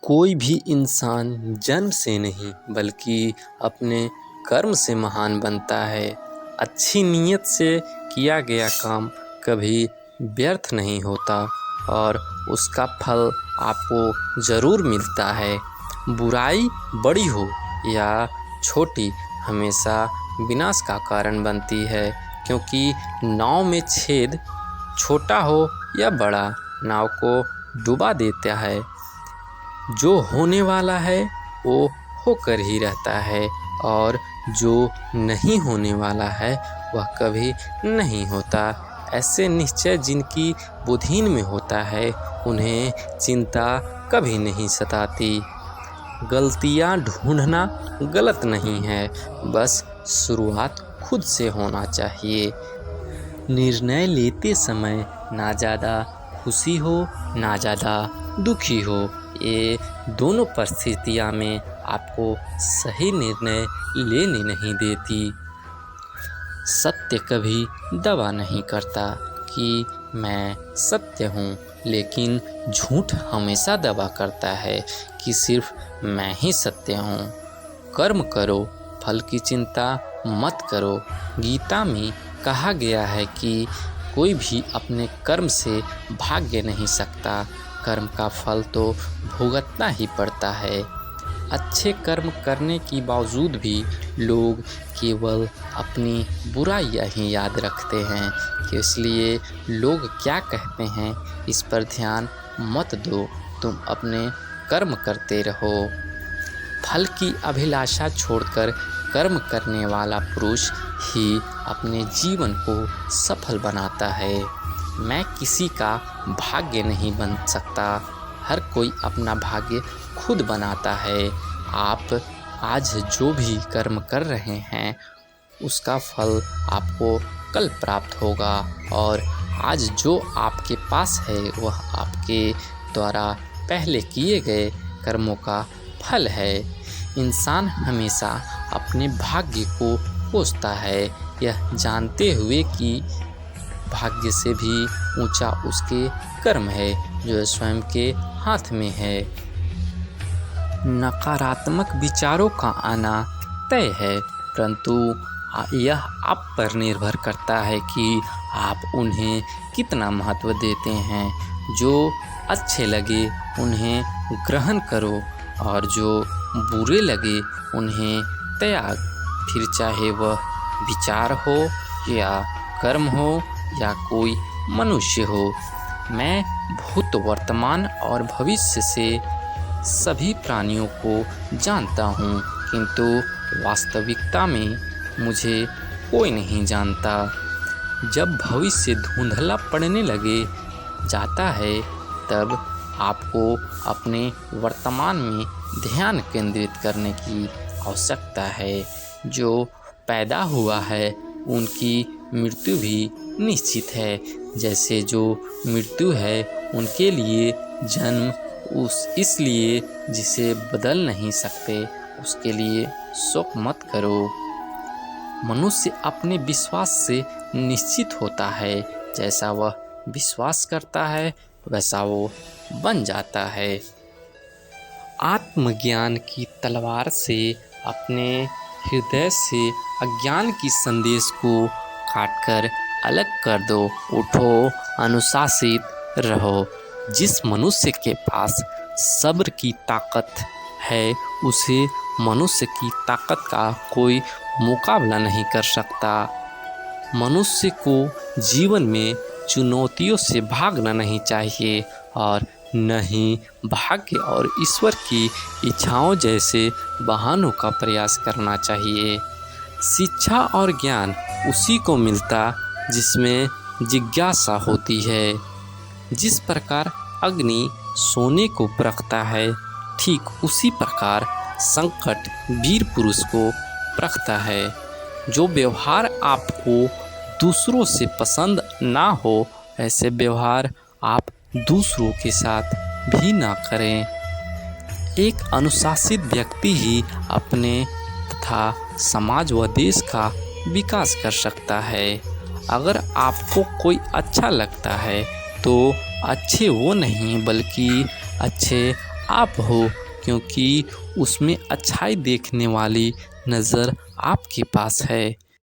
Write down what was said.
कोई भी इंसान जन्म से नहीं बल्कि अपने कर्म से महान बनता है। अच्छी नीयत से किया गया काम कभी व्यर्थ नहीं होता और उसका फल आपको ज़रूर मिलता है। बुराई बड़ी हो या छोटी हमेशा विनाश का कारण बनती है, क्योंकि नाव में छेद छोटा हो या बड़ा नाव को डुबा देता है। जो होने वाला है वो होकर ही रहता है और जो नहीं होने वाला है वह कभी नहीं होता। ऐसे निश्चय जिनकी बुद्धिन में होता है उन्हें चिंता कभी नहीं सताती। गलतियां ढूंढना गलत नहीं है, बस शुरुआत खुद से होना चाहिए। निर्णय लेते समय ना ज़्यादा खुशी हो ना ज़्यादा दुखी हो, ये दोनों परिस्थितियाँ में आपको सही निर्णय लेने नहीं देती। सत्य कभी दावा नहीं करता कि मैं सत्य हूँ, लेकिन झूठ हमेशा दावा करता है कि सिर्फ मैं ही सत्य हूँ। कर्म करो, फल की चिंता मत करो। गीता में कहा गया है कि कोई भी अपने कर्म से भाग नहीं सकता, कर्म का फल तो भुगतना ही पड़ता है। अच्छे कर्म करने के बावजूद भी लोग केवल अपनी बुराइयां ही याद रखते हैं, कि इसलिए लोग क्या कहते हैं इस पर ध्यान मत दो, तुम अपने कर्म करते रहो। फल की अभिलाषा छोड़कर कर्म करने वाला पुरुष ही अपने जीवन को सफल बनाता है। मैं किसी का भाग्य नहीं बन सकता, हर कोई अपना भाग्य खुद बनाता है। आप आज जो भी कर्म कर रहे हैं उसका फल आपको कल प्राप्त होगा, और आज जो आपके पास है वह आपके द्वारा पहले किए गए कर्मों का फल है। इंसान हमेशा अपने भाग्य को कोसता है, यह जानते हुए कि भाग्य से भी ऊंचा उसके कर्म है जो स्वयं के हाथ में है। नकारात्मक विचारों का आना तय है, परंतु यह आप पर निर्भर करता है कि आप उन्हें कितना महत्व देते हैं। जो अच्छे लगे उन्हें ग्रहण करो और जो बुरे लगे उन्हें त्याग। फिर चाहे वह विचार हो या कर्म हो या कोई मनुष्य हो। मैं भूत, वर्तमान और भविष्य से सभी प्राणियों को जानता हूँ, किंतु वास्तविकता में मुझे कोई नहीं जानता। जब भविष्य धुंधला पड़ने लगे जाता है तब आपको अपने वर्तमान में ध्यान केंद्रित करने की आवश्यकता है। जो पैदा हुआ है उनकी मृत्यु भी निश्चित है, जैसे जो मृत्यु है उनके लिए जन्म इसलिए जिसे बदल नहीं सकते उसके लिए शोक मत करो। मनुष्य अपने विश्वास से निश्चित होता है, जैसा वह विश्वास करता है वैसा वो बन जाता है। आत्मज्ञान की तलवार से अपने हृदय से अज्ञान की संदेश को काटकर अलग कर दो। उठो, अनुशासित रहो। जिस मनुष्य के पास सब्र की ताकत है उसे मनुष्य की ताकत का कोई मुकाबला नहीं कर सकता। मनुष्य को जीवन में चुनौतियों से भागना नहीं चाहिए और न ही भाग्य और ईश्वर की इच्छाओं जैसे बहानों का प्रयास करना चाहिए। शिक्षा और ज्ञान उसी को मिलता जिसमें जिज्ञासा होती है। जिस प्रकार अग्नि सोने को परखता है, ठीक उसी प्रकार संकट वीर पुरुष को परखता है। जो व्यवहार आपको दूसरों से पसंद ना हो ऐसे व्यवहार आप दूसरों के साथ भी ना करें। एक अनुशासित व्यक्ति ही अपने तथा समाज व देश का विकास कर सकता है। अगर आपको कोई अच्छा लगता है तो अच्छे वो नहीं बल्कि अच्छे आप हो, क्योंकि उसमें अच्छाई देखने वाली नज़र आपके पास है।